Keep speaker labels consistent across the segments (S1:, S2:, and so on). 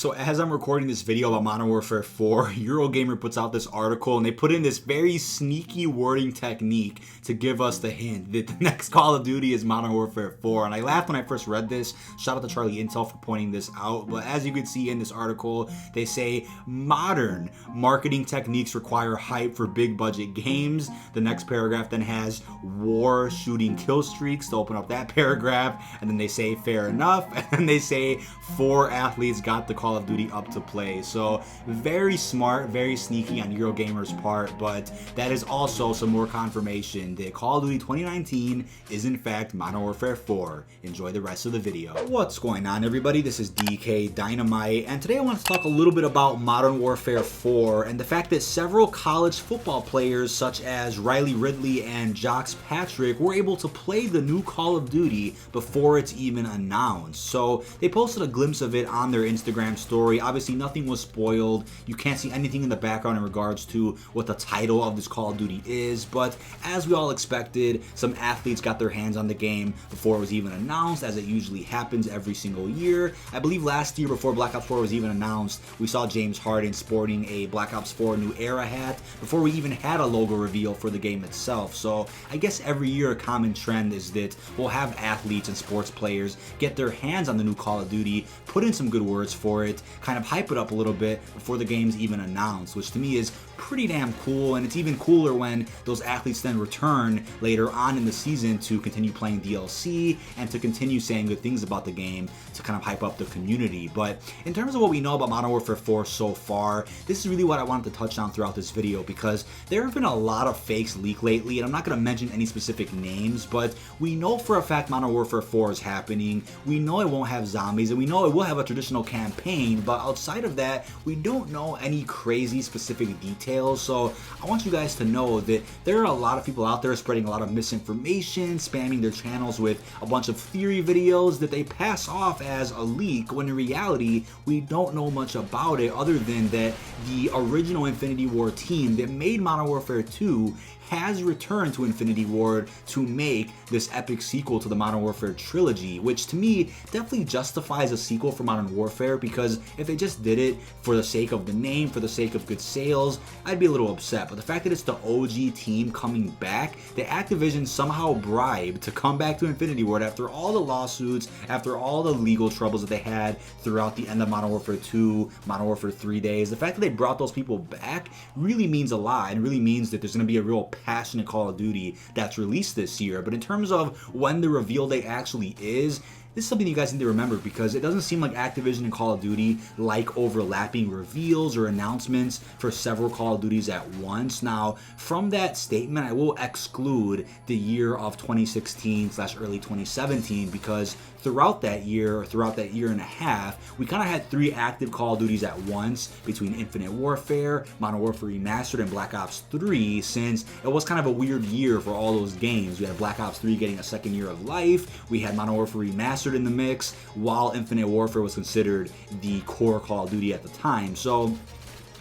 S1: So as I'm recording this video about Modern Warfare 4, Eurogamer puts out this article and they put in this very sneaky wording technique to give us the hint that the next Call of Duty is Modern Warfare 4. And I laughed when I first read this. Shout out to Charlie Intel for pointing this out. But as you can see in this article, they say modern marketing techniques require hype for big budget games. The next paragraph then has war shooting kill streaks to open up that paragraph. And then they say fair enough. And then they say 4 athletes got the Call of Duty up to play. So very smart, very sneaky on Eurogamer's part, but that is also some more confirmation that Call of Duty 2019 is in fact Modern Warfare 4. Enjoy the rest of the video. What's going on, everybody? This is dkdynamite, and today I want to talk a little bit about Modern Warfare 4 and the fact that several college football players such as Riley Ridley and Jocks Patrick were able to play the new Call of Duty before it's even announced. So they posted a glimpse of it on their Instagram story. Obviously nothing was spoiled. You can't see anything in the background in regards to what the title of this Call of Duty is, but as we all expected, some athletes got their hands on the game before it was even announced, as it usually happens every single year. I believe last year, before Black Ops 4 was even announced, we saw James Harden sporting a Black Ops 4 New Era hat before we even had a logo reveal for the game itself. So I guess every year a common trend is that we'll have athletes and sports players get their hands on the new Call of Duty, put in some good words for it, kind of hype it up a little bit before the game's even announced, which to me is pretty damn cool. And it's even cooler when those athletes then return later on in the season to continue playing DLC and to continue saying good things about the game to kind of hype up the community. But in terms of what we know about Modern Warfare 4 so far, this is really what I wanted to touch on throughout this video, because there have been a lot of fakes leaked lately, and I'm not going to mention any specific names, but we know for a fact Modern Warfare 4 is happening. We know it won't have zombies, and we know it will have a traditional campaign, but outside of that, we don't know any crazy specific details. So I want you guys to know that there are a lot of people out there spreading a lot of misinformation, spamming their channels with a bunch of theory videos that they pass off as a leak, when in reality we don't know much about it other than that the original Infinity Ward team that made Modern Warfare 2 has returned to Infinity Ward to make this epic sequel to the Modern Warfare trilogy, which to me definitely justifies a sequel for Modern Warfare, because if they just did it for the sake of the name, for the sake of good sales, I'd be a little upset. But the fact that it's the OG team coming back, that Activision somehow bribed to come back to Infinity Ward after all the lawsuits, after all the legal troubles that they had throughout the end of Modern Warfare 2, Modern Warfare 3 days, the fact that they brought those people back really means a lot, and really means that there's going to be a real passionate Call of Duty that's released this year. But in terms of when the reveal date actually is, this is something you guys need to remember, because it doesn't seem like Activision and Call of Duty like overlapping reveals or announcements for several Call of Duties at once. Now, from that statement, I will exclude the year of 2016/early 2017, because throughout that year, or throughout that year and a half, we kind of had 3 active Call of Duties at once between Infinite Warfare, Modern Warfare Remastered, and Black Ops 3, since it was kind of a weird year for all those games. We had Black Ops 3 getting a second year of life, we had Modern Warfare Remastered in the mix, while Infinite Warfare was considered the core Call of Duty at the time. So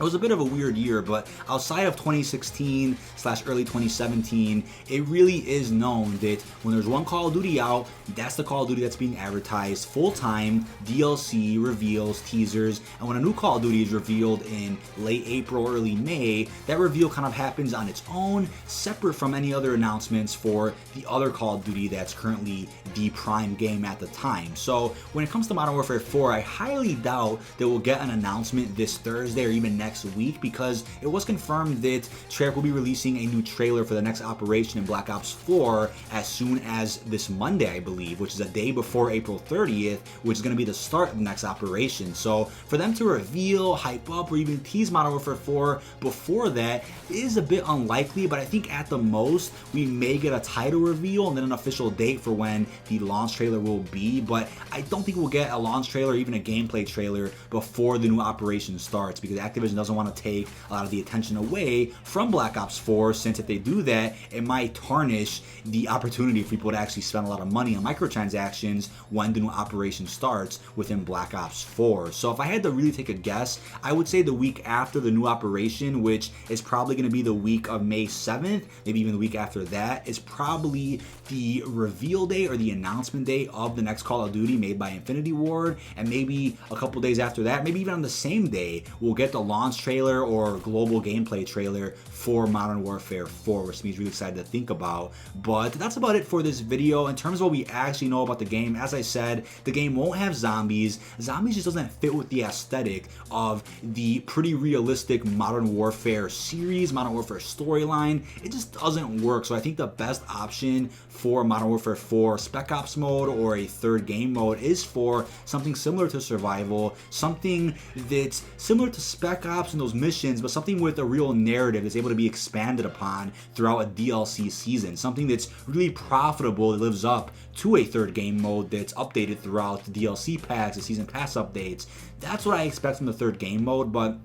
S1: it was a bit of a weird year, but outside of 2016/early 2017, it really is known that when there's one Call of Duty out, that's the Call of Duty that's being advertised full-time, DLC, reveals, teasers, and when a new Call of Duty is revealed in late April, early May, that reveal kind of happens on its own, separate from any other announcements for the other Call of Duty that's currently the prime game at the time. So when it comes to Modern Warfare 4, I highly doubt that we'll get an announcement this Thursday or even next week, because it was confirmed that Treyarch will be releasing a new trailer for the next operation in Black Ops 4 as soon as this Monday, I believe, which is a day before April 30th, which is going to be the start of the next operation. So for them to reveal, hype up, or even tease Modern Warfare 4 before that is a bit unlikely, but I think at the most we may get a title reveal and then an official date for when the launch trailer will be, but I don't think we'll get a launch trailer or even a gameplay trailer before the new operation starts, because Activision Activision doesn't want to take a lot of the attention away from Black Ops 4, since if they do that, it might tarnish the opportunity for people to actually spend a lot of money on microtransactions when the new operation starts within Black Ops 4. So if I had to really take a guess, I would say the week after the new operation, which is probably going to be the week of May 7th, maybe even the week after that, is probably the reveal day or the announcement day of the next Call of Duty made by Infinity Ward, and maybe a couple days after that, maybe even on the same day, we'll get the launch trailer or global gameplay trailer for Modern Warfare 4, which means really excited to think about. But that's about it for this video. In terms of what we actually know about the game, as I said, the game won't have zombies. Zombies just doesn't fit with the aesthetic of the pretty realistic Modern Warfare series, Modern Warfare storyline. It just doesn't work. So I think the best option for Modern Warfare 4 Spec Ops mode or a third game mode is for something similar to survival, something that's similar to Spec Ops and those missions, but something with a real narrative that's able to be expanded upon throughout a DLC season, something that's really profitable, that lives up to a third game mode that's updated throughout the DLC packs, the season pass updates. That's what I expect from the third game mode. But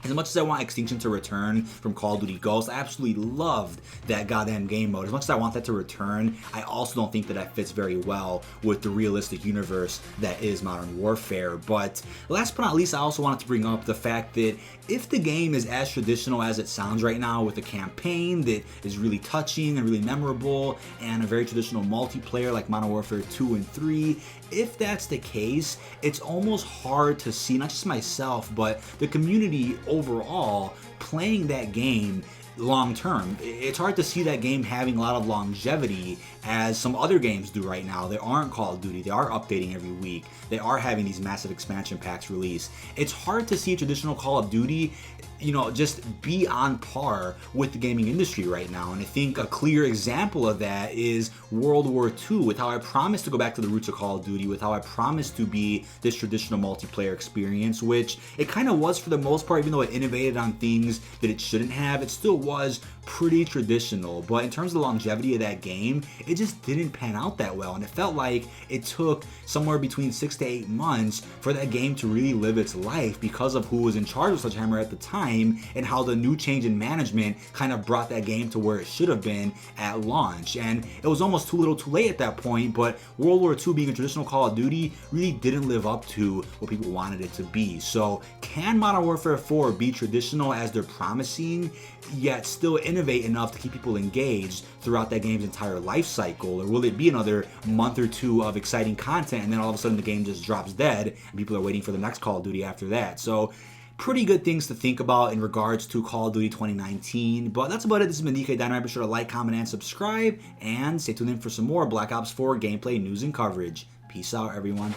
S1: as much as I want Extinction to return from Call of Duty Ghosts, I absolutely loved that goddamn game mode. As much as I want that to return, I also don't think that that fits very well with the realistic universe that is Modern Warfare. But last but not least, I also wanted to bring up the fact that if the game is as traditional as it sounds right now, with a campaign that is really touching and really memorable and a very traditional multiplayer like Modern Warfare 2 and 3, if that's the case, it's almost hard to see, not just myself, but the community overall playing that game long term. It's hard to see that game having a lot of longevity as some other games do right now. They aren't Call of Duty. They are updating every week. They are having these massive expansion packs released. It's hard to see a traditional Call of Duty, you know, just be on par with the gaming industry right now. And I think a clear example of that is World War II, with how I promised to go back to the roots of Call of Duty, with how I promised to be this traditional multiplayer experience, which it kind of was for the most part. Even though it innovated on things that it shouldn't have, it still was pretty traditional. But in terms of the longevity of that game, it just didn't pan out that well, and it felt like it took somewhere between 6 to 8 months for that game to really live its life because of who was in charge of Sledgehammer at the time, and how the new change in management kind of brought that game to where it should have been at launch. And it was almost too little too late at that point. But World War II, being a traditional Call of Duty, really didn't live up to what people wanted it to be. So can Modern Warfare 4 be traditional as they're promising, yet still innovate enough to keep people engaged throughout that game's entire life cycle? Or will it be another month or two of exciting content, and then all of a sudden the game just drops dead and people are waiting for the next Call of Duty after that? So pretty good things to think about in regards to Call of Duty 2019. But that's about it. This has been dkdynamite. Be sure to like, comment, and subscribe, and stay tuned in for some more Black Ops 4 gameplay news and coverage. Peace out, everyone.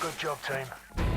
S2: Good job, team.